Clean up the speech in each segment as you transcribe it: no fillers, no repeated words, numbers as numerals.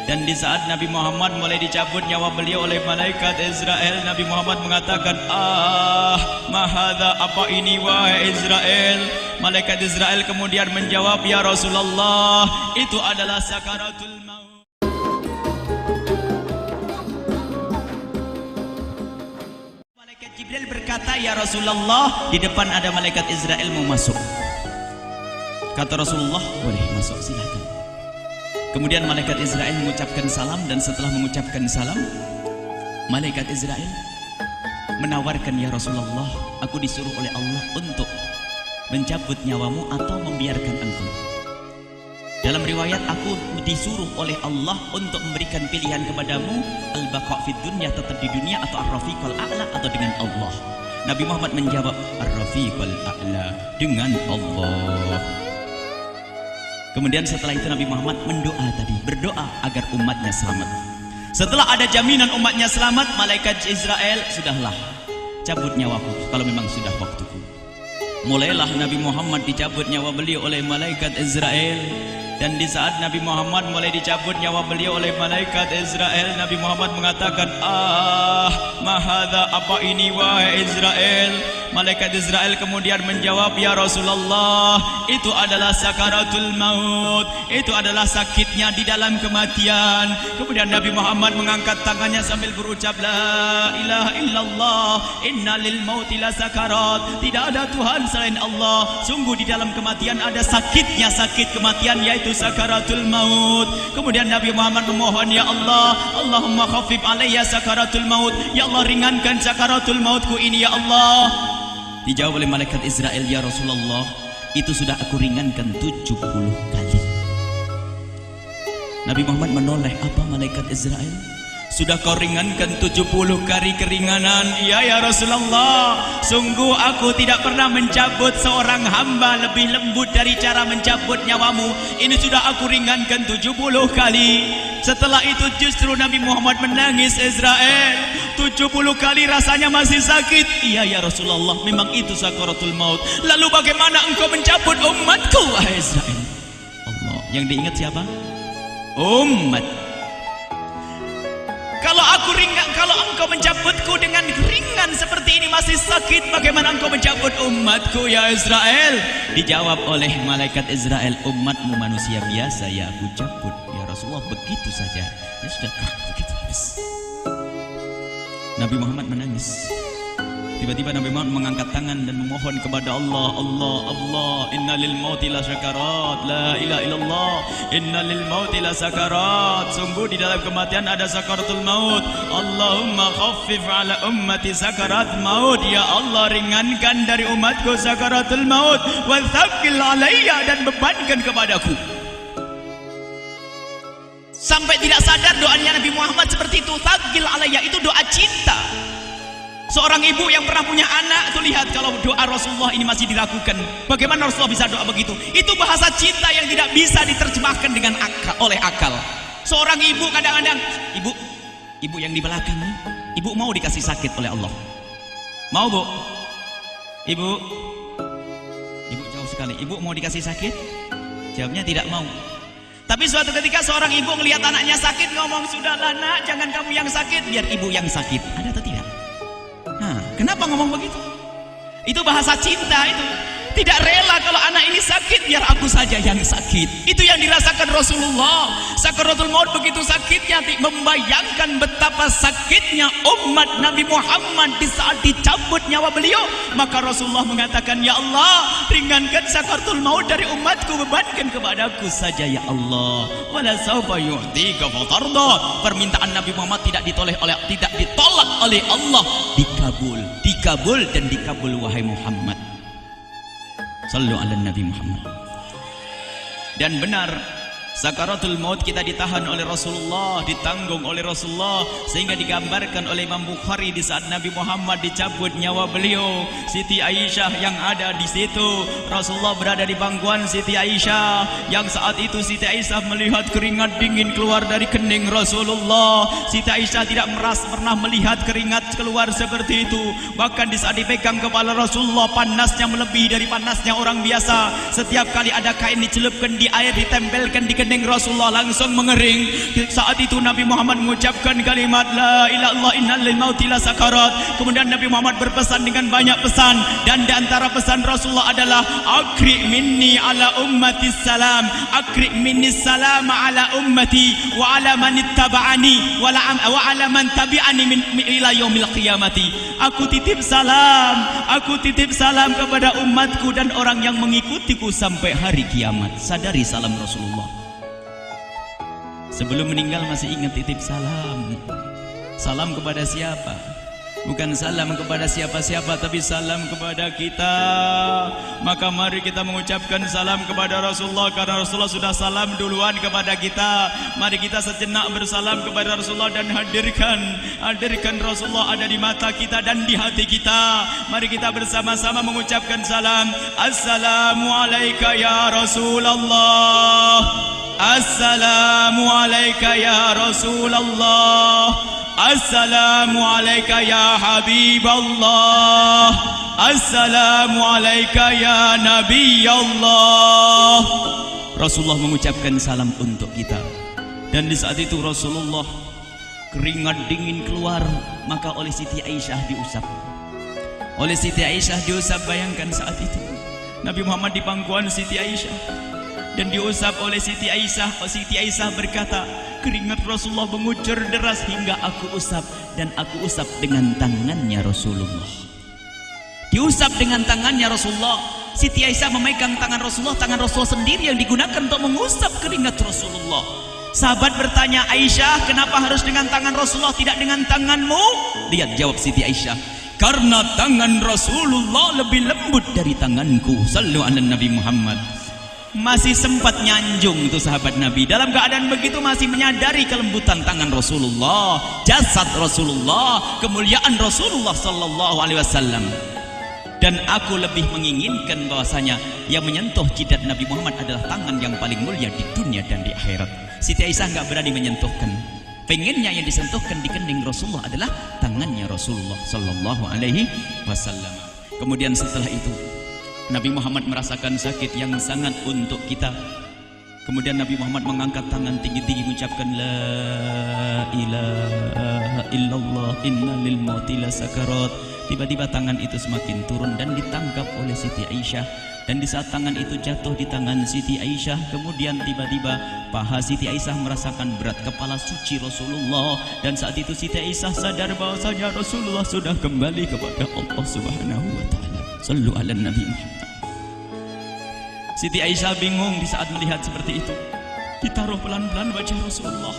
Dan di saat Nabi Muhammad mulai dicabut nyawa beliau oleh malaikat Israel, Nabi Muhammad mengatakan, mahadha, apa ini wahai Israel? Malaikat Israel kemudian menjawab, ya Rasulullah, itu adalah sakaratul maut. Malaikat Jibril berkata, ya Rasulullah, di depan ada malaikat Israel mau masuk. Kata Rasulullah, boleh masuk, silakan. Kemudian malaikat Israel mengucapkan salam, dan setelah mengucapkan salam, malaikat Israel menawarkan, ya Rasulullah, aku disuruh oleh Allah untuk mencabut nyawamu atau membiarkan engkau. Dalam riwayat, aku disuruh oleh Allah untuk memberikan pilihan kepadamu, al-baqa' fid dunya, tetap di dunia, atau ar-rafiqal a'la, atau dengan Allah. Nabi Muhammad menjawab, ar-rafiqal a'la, dengan Allah. Kemudian setelah itu Nabi Muhammad berdoa agar umatnya selamat. Setelah ada jaminan umatnya selamat, malaikat Israel, sudahlah, cabut nyawaku kalau memang sudah waktuku. Mulailah Nabi Muhammad dicabut nyawa beliau oleh malaikat Israel. Dan di saat Nabi Muhammad mulai dicabut nyawa beliau oleh malaikat Israel, Nabi Muhammad mengatakan, mahadha, apa ini wahai Israel? Malaikat Israel kemudian menjawab, ya Rasulullah, itu adalah sakaratul maut, itu adalah sakitnya di dalam kematian. Kemudian Nabi Muhammad mengangkat tangannya sambil berucap, la ilaha illallah, inna lil mauti la sakarat, tidak ada Tuhan selain Allah, sungguh di dalam kematian ada sakitnya, sakit kematian, yaitu sakaratul maut. Kemudian Nabi Muhammad memohon, ya Allah, Allahumma khafif alayya sakaratul maut, ya Allah, ringankan sakaratul mautku ini, ya Allah. Dijawab oleh malaikat Israel, ya Rasulullah, itu sudah aku ringankan 70 kali. Nabi Muhammad menoleh, apa malaikat Israel? Sudah kau ringankan 70 kali keringanan? Iya ya Rasulullah, sungguh aku tidak pernah mencabut seorang hamba lebih lembut dari cara mencabut nyawamu. Ini sudah aku ringankan 70 kali. Setelah itu justru Nabi Muhammad menangis, Israel, 70 kali rasanya masih sakit. Iya ya Rasulullah, memang itu sakaratul maut. Lalu bagaimana engkau mencabut umatku, wahai Israel? Allah, yang diingat siapa? Umat. Kalau engkau mencabutku dengan ringan seperti ini masih sakit, bagaimana engkau mencabut umatku, ya Israel? Dijawab oleh malaikat Israel, umatmu manusia biasa, ya aku cabut, ya Rasulullah, begitu saja. Ya sudah, begitu habis. Nabi Muhammad menangis. Tiba-tiba Nabi Muhammad mengangkat tangan dan memohon kepada Allah, Allah, inna lil mauti la sakarat, la ilaha illallah, inna lil mauti la sakarat, sungguh di dalam kematian ada sakaratul maut. Allahumma khaffif ala ummati sakarat maut, ya Allah, ringankan dari umatku sakaratul maut, wa thaqqil alayya, dan bebankan kepadaku. Sampai tidak sadar doanya Nabi Muhammad seperti itu, thaqqil alayya, itu doa cinta. Seorang ibu yang pernah punya anak itu, lihat kalau doa Rasulullah ini masih dilakukan. Bagaimana Rasulullah bisa doa begitu? Itu bahasa cinta yang tidak bisa diterjemahkan dengan oleh akal. Seorang ibu kadang-kadang, ibu yang di belakang, ibu mau dikasih sakit oleh Allah? Mau, Bu? Ibu jauh sekali. Ibu mau dikasih sakit? Jawabnya tidak mau. Tapi suatu ketika seorang ibu melihat anaknya sakit, ngomong, sudahlah nak, jangan kamu yang sakit, biar ibu yang sakit. Ada atau tidak? Kenapa ngomong begitu? Itu bahasa cinta itu. Tidak rela kalau anak ini sakit, biar aku saja yang sakit. Itu yang dirasakan Rasulullah. Sakaratul maut begitu sakitnya, membayangkan betapa sakitnya umat Nabi Muhammad di saat dicabut nyawa beliau. Maka Rasulullah mengatakan, ya Allah, ringankan sakaratul maut dari umatku, bebankan kepadaku saja, ya Allah. Wala sawfa yu'tika fatarda. Permintaan Nabi Muhammad tidak ditolak oleh Allah, dikabul dan dikabul, wahai Muhammad. Sallu ala Nabi Muhammad. Dan benar, sakaratul maut kita ditahan oleh Rasulullah, ditanggung oleh Rasulullah, sehingga digambarkan oleh Imam Bukhari di saat Nabi Muhammad dicabut nyawa beliau, Siti Aisyah yang ada di situ. Rasulullah berada di pangkuan Siti Aisyah, yang saat itu Siti Aisyah melihat keringat dingin keluar dari kening Rasulullah. Siti Aisyah tidak pernah melihat keringat keluar seperti itu. Bahkan di saat dipegang kepala Rasulullah, panasnya melebihi dari panasnya orang biasa. Setiap kali ada kain dicelupkan di air, ditempelkan di kening Rasulullah langsung mengering. Saat itu Nabi Muhammad mengucapkan kalimat la ilaha illallah innal lil mauti lasakarat. Kemudian Nabi Muhammad berpesan dengan banyak pesan, dan di antara pesan Rasulullah adalah akri minni ala ummati salam, akri minni salam ala ummati wa ala man ittaba'ani wa ala man tabi'ani min ila yaumil qiyamati. Aku titip salam kepada umatku dan orang yang mengikutiku sampai hari kiamat. Sadari salam Rasulullah. Sebelum meninggal masih ingat titip salam. Salam kepada siapa? Bukan salam kepada siapa-siapa, tapi salam kepada kita. Maka mari kita mengucapkan salam kepada Rasulullah, karena Rasulullah sudah salam duluan kepada kita. Mari kita sejenak bersalam kepada Rasulullah dan hadirkan Rasulullah ada di mata kita dan di hati kita. Mari kita bersama-sama mengucapkan salam. Assalamualaikum ya Rasulullah. Assalamualaikum ya Rasulullah. Assalamualaikum ya Habiballah. Assalamualaikum ya Nabi Allah. Rasulullah mengucapkan salam untuk kita. Dan di saat itu Rasulullah keringat dingin keluar, maka oleh Siti Aisyah diusap. Oleh Siti Aisyah diusap, bayangkan saat itu Nabi Muhammad di pangkuan Siti Aisyah dan diusap oleh Siti Aisyah. Siti Aisyah berkata, keringat Rasulullah mengucur deras hingga aku usap, dan aku usap dengan tangannya Rasulullah. Diusap dengan tangannya Rasulullah. Siti Aisyah memegang tangan Rasulullah sendiri yang digunakan untuk mengusap keringat Rasulullah. Sahabat bertanya, Aisyah, kenapa harus dengan tangan Rasulullah tidak dengan tanganmu? Lihat jawab Siti Aisyah, karena tangan Rasulullah lebih lembut dari tanganku. Sallu ala Nabi Muhammad. Masih sempat nyanjung itu sahabat Nabi. Dalam keadaan begitu masih menyadari kelembutan tangan Rasulullah, jasad Rasulullah, kemuliaan Rasulullah sallallahu alaihi wasallam. Dan aku lebih menginginkan bahwasanya yang menyentuh jidat Nabi Muhammad adalah tangan yang paling mulia di dunia dan di akhirat. Siti Aisyah enggak berani menyentuhkan. Pengennya yang disentuhkan di kening Rasulullah adalah tangannya Rasulullah sallallahu alaihi wasallam. Kemudian setelah itu Nabi Muhammad merasakan sakit yang sangat untuk kita. Kemudian Nabi Muhammad mengangkat tangan tinggi-tinggi mengucapkan la ilaha illallah inna lil mauti lasakarat. Tiba-tiba tangan itu semakin turun dan ditangkap oleh Siti Aisyah. Dan di saat tangan itu jatuh di tangan Siti Aisyah, kemudian tiba-tiba paha Siti Aisyah merasakan berat kepala suci Rasulullah. Dan saat itu Siti Aisyah sadar bahwasanya Rasulullah sudah kembali kepada Allah Subhanahu wa taala. Sallu ala Nabi Muhammad. Siti Aisyah bingung di saat melihat seperti itu. Ditaruh pelan-pelan wajah Rasulullah,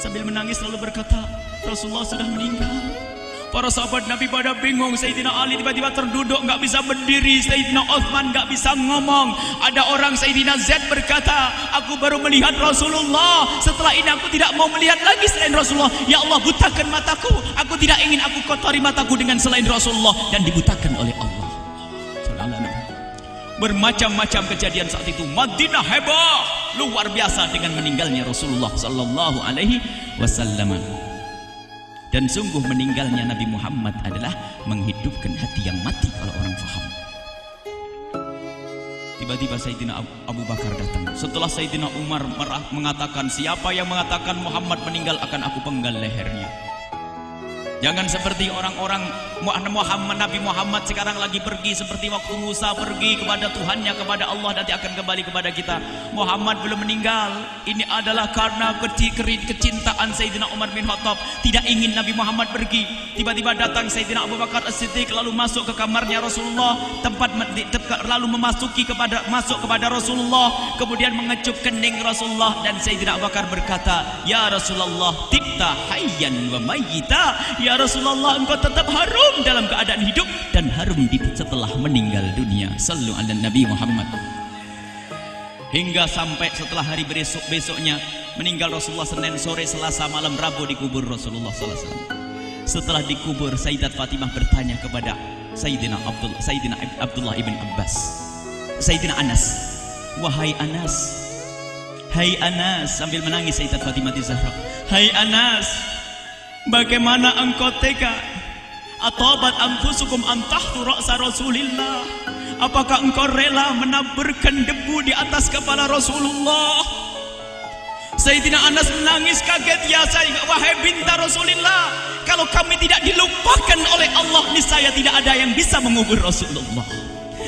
sambil menangis lalu berkata, Rasulullah sudah meninggal. Para sahabat Nabi pada bingung. Sayyidina Ali tiba-tiba terduduk, nggak bisa berdiri. Sayyidina Uthman nggak bisa ngomong. Ada orang, Sayyidina Zaid berkata, aku baru melihat Rasulullah. Setelah ini aku tidak mau melihat lagi selain Rasulullah. Ya Allah, butakan mataku. Aku tidak ingin aku kotori mataku dengan selain Rasulullah. Dan dibutakan oleh Allah. Bermacam-macam kejadian saat itu. Madinah heboh luar biasa dengan meninggalnya Rasulullah sallallahu alaihi wasallam. Dan sungguh meninggalnya Nabi Muhammad adalah menghidupkan hati yang mati kalau orang faham. Tiba-tiba Sayyidina Abu Bakar datang. Setelah Sayyidina Umar mengatakan, siapa yang mengatakan Muhammad meninggal akan aku penggal lehernya. Jangan seperti orang-orang Nabi Muhammad sekarang lagi pergi seperti waktu Musa pergi kepada Tuhannya, kepada Allah, nanti akan kembali kepada kita. Muhammad belum meninggal. Ini adalah karena kecintaan Sayyidina Umar bin Khattab, tidak ingin Nabi Muhammad pergi. Tiba-tiba datang Sayyidina Abu Bakar As-Siddiq lalu masuk ke kamarnya Rasulullah, lalu masuk kepada Rasulullah, kemudian mengecup kening Rasulullah. Dan Sayyidina Abu Bakar berkata, ya Rasulullah, tibta hayyan wa mayyita. Ya Rasulullah, engkau tetap harum dalam keadaan hidup dan harum setelah meninggal dunia. Sallu ala Nabi Muhammad. Hingga sampai setelah hari besoknya meninggal Rasulullah, Senin sore, Selasa malam, Rabu dikubur Rasulullah sallallahu alaihi wasallam. Setelah dikubur, Sayyidat Fatimah bertanya kepada Sayyidina Abdullah ibn Abbas, Sayyidina Anas, wahai Anas, hai Anas, sambil menangis Sayyidat Fatimah Zahra, hai Anas, bagaimana engkau tega? Atabat anfusukum antahtu ra'sa Rasulillah. Apakah engkau rela menaburkan debu di atas kepala Rasulullah? Sayyidina Anas menangis kaget, ya wahai binta Rasulullah, kalau kami tidak dilupakan oleh Allah, niscaya tidak ada yang bisa mengubur Rasulullah.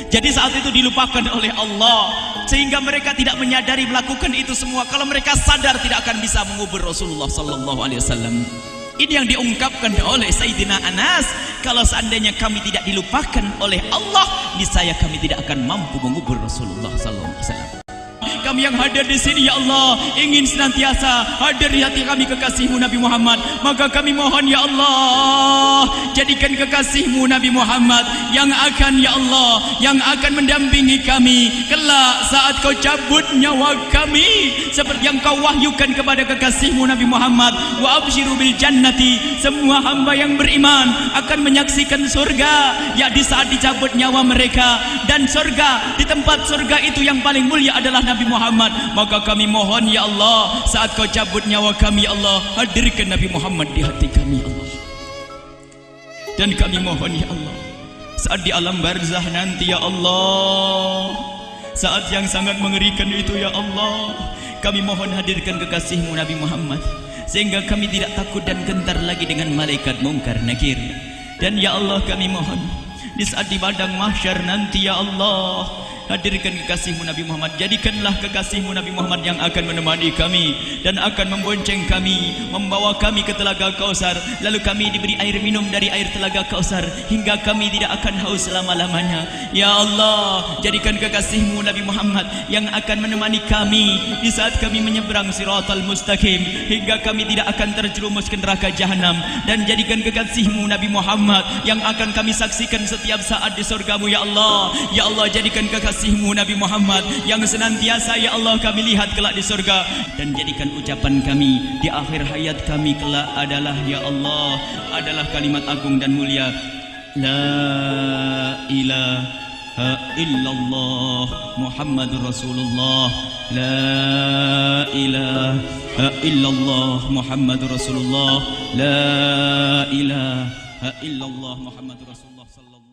Jadi saat itu dilupakan oleh Allah, sehingga mereka tidak menyadari melakukan itu semua. Kalau mereka sadar, tidak akan bisa mengubur Rasulullah sallallahu alaihi wasallam. Ini yang diungkapkan oleh Sayyidina Anas, kalau seandainya kami tidak dilupakan oleh Allah, niscaya kami tidak akan mampu mengubur Rasulullah sallallahu alaihi wasallam. Kami yang hadir di sini, ya Allah, ingin senantiasa hadir di hati kami kekasih-Mu Nabi Muhammad. Maka kami mohon, ya Allah, jadikan kekasih-Mu Nabi Muhammad yang akan, ya Allah, yang akan mendampingi kami kelak saat Kau cabut nyawa kami, seperti yang Kau wahyukan kepada kekasih-Mu Nabi Muhammad. Wa absyiru bil jannati, semua hamba yang beriman akan menyaksikan surga, ya di saat dicabut nyawa mereka. Dan surga, di tempat surga itu yang paling mulia adalah Nabi Muhammad. Maka kami mohon, ya Allah, saat Kau cabut nyawa kami, ya Allah, hadirkan Nabi Muhammad di hati kami, ya Allah. Dan kami mohon, ya Allah, saat di alam barzah nanti, ya Allah, saat yang sangat mengerikan itu, ya Allah, kami mohon hadirkan kekasih-Mu Nabi Muhammad, sehingga kami tidak takut dan gentar lagi dengan malaikat mungkar nakir. Dan ya Allah, kami mohon di saat di padang mahsyar nanti, ya Allah, hadirkan kekasih-Mu Nabi Muhammad. Jadikanlah kekasih-Mu Nabi Muhammad yang akan menemani kami dan akan membonceng kami, membawa kami ke telaga Kausar. Lalu kami diberi air minum dari air telaga Kausar hingga kami tidak akan haus selama-lamanya. Ya Allah, jadikan kekasih-Mu Nabi Muhammad yang akan menemani kami di saat kami menyeberang Siratal Mustaqim hingga kami tidak akan terjerumus ke neraka Jahanam. Dan jadikan kekasih-Mu Nabi Muhammad yang akan kami saksikan setiap saat di surga-Mu, ya Allah. Ya Allah, jadikan kekasih-Mu Nabi Muhammad yang senantiasa, ya Allah, kami lihat kelak di surga. Dan jadikan ucapan kami di akhir hayat kami kelak adalah, ya Allah, adalah kalimat agung dan mulia, La ilaha illallah Muhammadur Rasulullah. La ilaha illallah Muhammadur Rasulullah. La ilaha illallah Muhammadur Rasulullah sallallahu